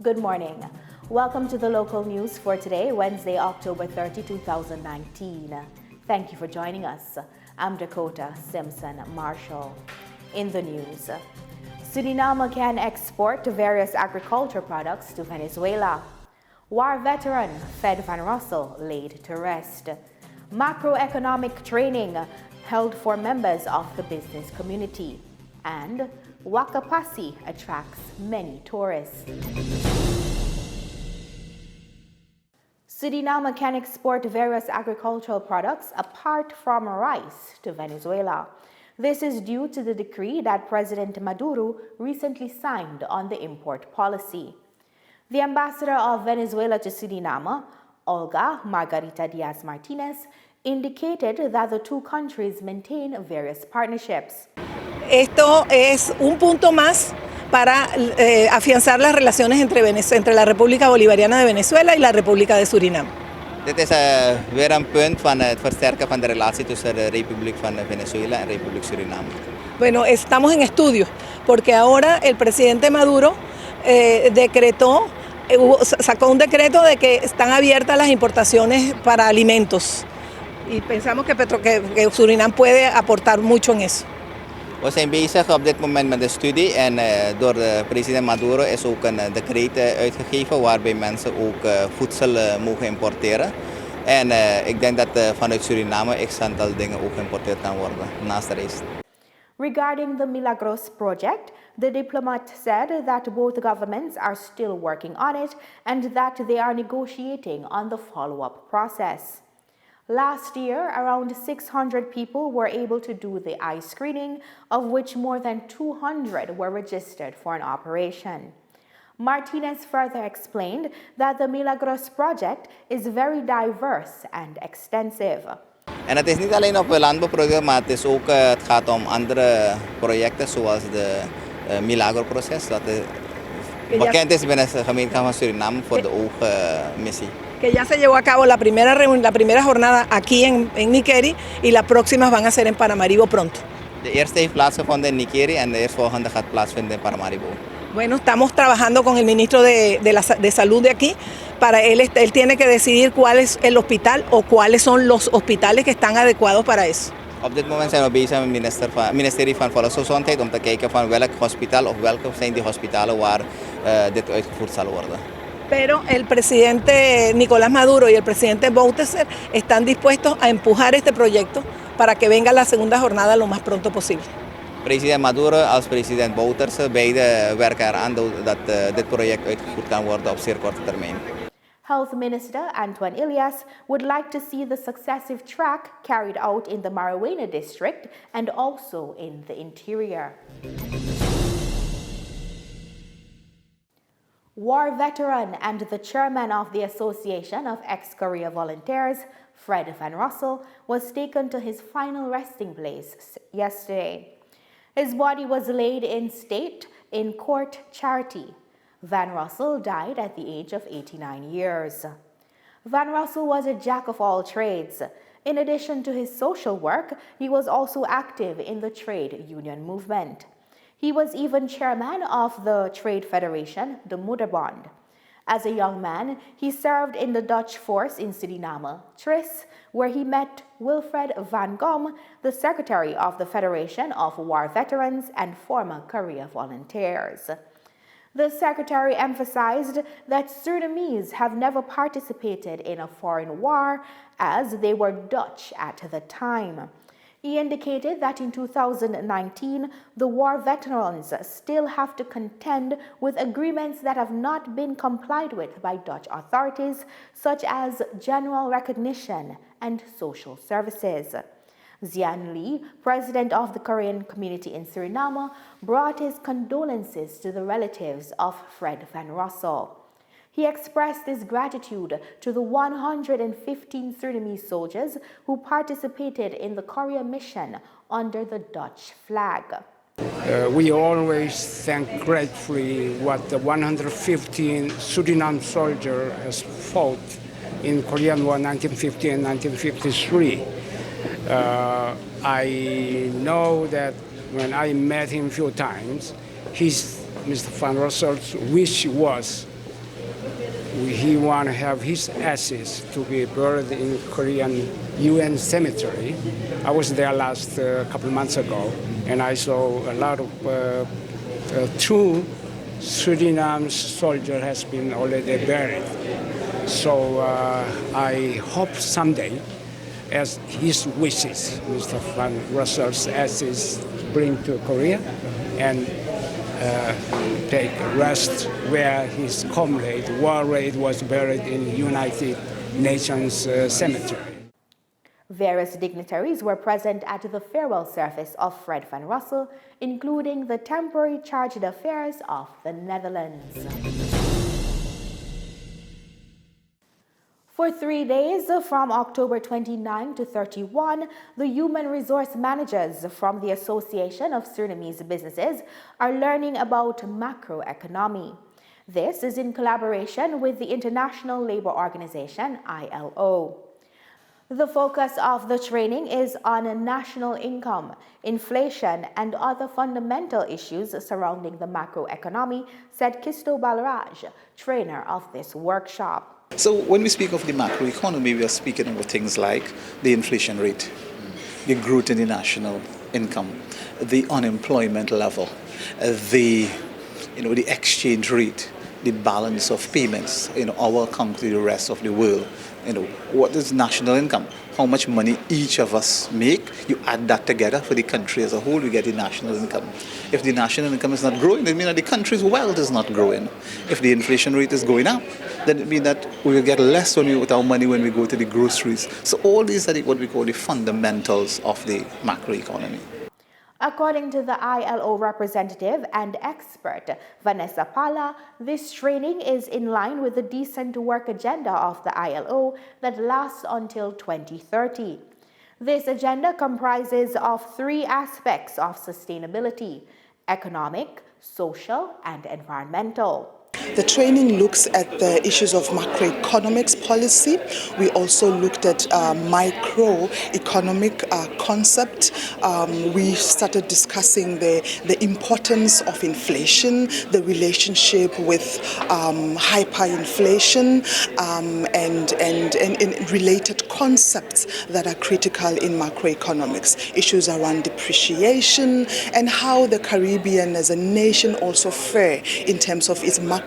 Good morning. Welcome to the local news for today, Wednesday, October 30, 2019. Thank you for joining us. I'm Dakota Simpson Marshall. In the news, Suriname can export various agriculture products to Venezuela. War veteran Fred Van Russell laid to rest. Macroeconomic training held for members of the business community. And Wakapasi attracts many tourists. Suriname can export various agricultural products apart from rice to Venezuela. This is due to the decree that President Maduro recently signed on the import policy. The ambassador of Venezuela to Suriname, Olga Margarita Diaz-Martinez, indicated that the two countries maintain various partnerships. Esto es un punto más para afianzar las relaciones entre la República Bolivariana de Venezuela y la República de Surinam. Dit is weer een punt van het versterken van de relatie tussen de Republiek van Venezuela en Republiek Suriname. Bueno, estamos en estudio porque ahora el presidente Maduro sacó un decreto de que están abiertas las importaciones para alimentos y pensamos que Surinam puede aportar mucho en eso. We zijn bezig op dit moment met de studie en door president Maduro is ook een decreet uitgegeven waarbij mensen ook voedsel mogen importeren. En ik denk dat vanuit Suriname x aantal dingen ook geïmporteerd kan worden naast de rest. Regarding the Milagros project, the diplomat said that both governments are still working on it and that they are negotiating on the follow-up process. Last year, around 600 people were able to do the eye screening, of which more than 200 were registered for an operation. Martinez further explained that the Milagros project is very diverse and extensive. En het is niet alleen op landbouwproducten, maar het gaat om andere projecten zoals de Milagro-proces, dat bekend is binnen de gemeenschap van Suriname voor de oogmissie. Que ya se llevó a cabo la primera jornada aquí en Niqueri y las próximas van a ser en Paramaribo pronto. De eerste heeft plaatsgevonden in Niqueri en de eerstvolgende gaat plaatsvinden in Paramaribo. Bueno, estamos trabajando con el ministro de Salud de aquí. Él tiene que decidir cuál es el hospital o cuáles son los hospitales que están adecuados para eso. Op dit moment zijn we bezig met het ministerie van Volksgezondheid om te kijken van welk hospitaal of welke zijn die hospitalen waar dit uitgevoerd zal worden. Pero el presidente Nicolás Maduro y el presidente Bouterse están dispuestos a empujar este proyecto para que venga la segunda jornada lo más pronto posible. President Maduro als president Bouterse, beide werken eraan dat dit project uitgevoerd kan worden op zeer korte termijn. Health Minister Antoine Elias would like to see the successive track carried out in the Marawena district and also in the interior. War veteran and the chairman of the Association of Ex-Korea Volunteers, Fred Van Russell, was taken to his final resting place yesterday. His body was laid in state in Court Charity. Van Russell died at the age of 89 years. Van Russell was a jack of all trades. In addition to his social work, he was also active in the trade union movement. He was even chairman of the trade federation, the Moederbond. As a young man, he served in the Dutch force in Suriname, Tris, where he met Wilfred van Gom, the secretary of the Federation of War Veterans and former Korea volunteers. The secretary emphasized that Surinamese have never participated in a foreign war as they were Dutch at the time. He indicated that in 2019, the war veterans still have to contend with agreements that have not been complied with by Dutch authorities, such as general recognition and social services. Xian Lee, president of the Korean community in Suriname, brought his condolences to the relatives of Fred Van Russell. He expressed his gratitude to the 115 Surinamese soldiers who participated in the Korea mission under the Dutch flag. We always thank gratefully what the 115 Suriname soldiers has fought in Korean War 1950 and 1953. I know that when I met him a few times, Mr. Van Russel's wish was he want to have his ashes to be buried in Korean UN cemetery. I was there last couple of months ago, and I saw a lot of two Suriname soldiers has been already buried. So I hope someday, as his wishes, Mr. Van Russell's ashes bring to Korea and take rest where his comrade, Warrade, was buried in United Nations cemetery. Various dignitaries were present at the farewell service of Fred Van Russell, including the temporary charge d'affaires of the Netherlands. For 3 days, from October 29 to 31, the human resource managers from the Association of Surinamese Businesses are learning about macroeconomy. This is in collaboration with the International Labour Organization, ILO. The focus of the training is on national income, inflation, and other fundamental issues surrounding the macroeconomy, said Kisto Balraj, trainer of this workshop. So when we speak of the macroeconomy, we are speaking about things like the inflation rate, the growth in the national income, the unemployment level, the exchange rate, the balance of payments, our country, the rest of the world. What is national income? How much money each of us make? You add that together for the country as a whole, we get the national income. If the national income is not growing, it means that the country's wealth is not growing. If the inflation rate is going up, then it means that we will get less with our money when we go to the groceries. So all these are what we call the fundamentals of the macroeconomy. According to the ILO representative and expert Vanessa Pala, this training is in line with the decent work agenda of the ILO that lasts until 2030. This agenda comprises of 3 aspects of sustainability: economic, social, and environmental. The training looks at the issues of macroeconomics policy. We also looked at microeconomic concept. We started discussing the importance of inflation, the relationship with hyperinflation, and related concepts that are critical in macroeconomics. Issues around depreciation and how the Caribbean as a nation also fare in terms of its macroeconomics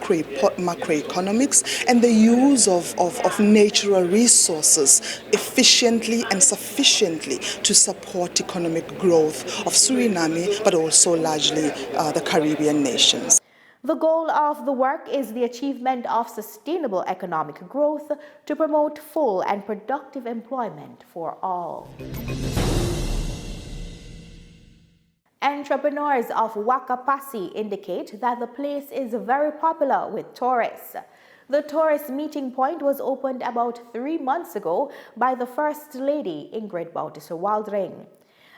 and the use of natural resources efficiently and sufficiently to support economic growth of Suriname, but also largely the Caribbean nations. The goal of the work is the achievement of sustainable economic growth to promote full and productive employment for all. Entrepreneurs of Wakapasi indicate that the place is very popular with tourists. The tourist meeting point was opened about 3 months ago by the First Lady, Ingrid Bouterse Waldring.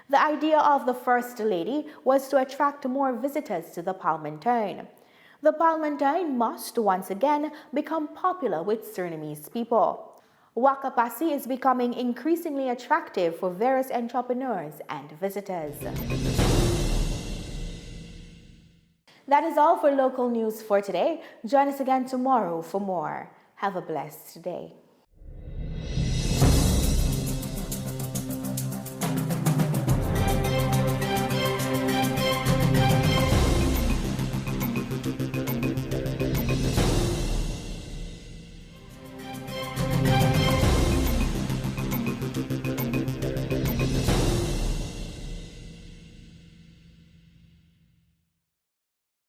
The idea of the First Lady was to attract more visitors to the Palmentine. The Palmentine must once again become popular with Surinamese people. Wakapasi is becoming increasingly attractive for various entrepreneurs and visitors. That is all for local news for today. Join us again tomorrow for more. Have a blessed day.